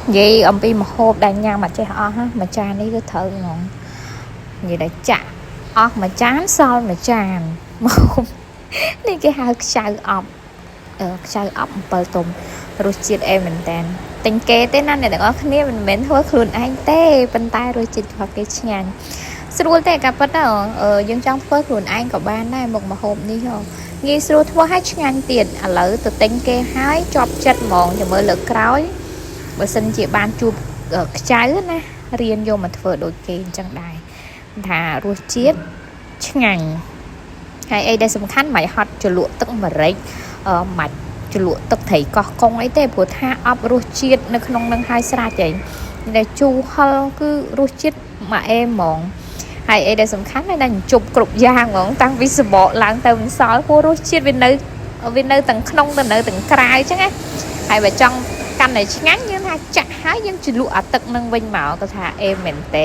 vậy ông bị một hộp đang nhang mà chơi ho ha mà cha này cứ thở ngon vậy để chạ mà chán sao mà tràn mà khôngนี่គេហៅខ្ចៅអប់ខ្ចៅអប់អំពិលទុំរសជាតិអេមែនតើទិញគេទេណាអ្នកទាំងអស់គ្នាមិនមែនធ្វើខ្លួនឯងទេប៉ុន្តែរសជាតិរបស់គេឆ្ងាញ់ស្រួលទេការពិតទៅយើងចង់ធ្វើខ្លួនឯងក៏បានដែរមុខម្ហូបនេះងាយស្រួលធ្វើឲ្យឆ្ងាញ់ទៀតឥឡូវទៅទិញគេហើយជាប់ចិត្តហ្មងចាំមើលលើកក្រោយបើសិនជាបានជួបខ្ចៅណារៀនយកមកធ្វើដូចគេអញ្ចឹងដែរថារសជាតិឆ្ងាញ់ហើយអីដែលសំខាន់មិនហត់ជ្រលក់ទឹកម្រេចមិនជ្រលក់ទឹកត្រីកោះកុងអីទេព្រោះថាអប់រសជាតិនៅក្នុងនឹងហើយស្រាច់ឯងដែលជូរហឹលគឺរសជាតិមកអេហ្មងហើយអីដែលសំខាន់ដែលជប់គ្រប់យ៉ាងហ្មងតាំងពីសបកឡើងទៅមិនសល់ព្រោះរសជាតិវានៅទាំងក្នុងទៅនៅទាំងក្រៅអញ្ចឹងណាហើយបើចង់កាន់តែឆ្ងាញ់យើងថាចាក់ហើយយើងជ្រលក់អាទឹកនឹងវិញមកក៏ថាអេមែនទេ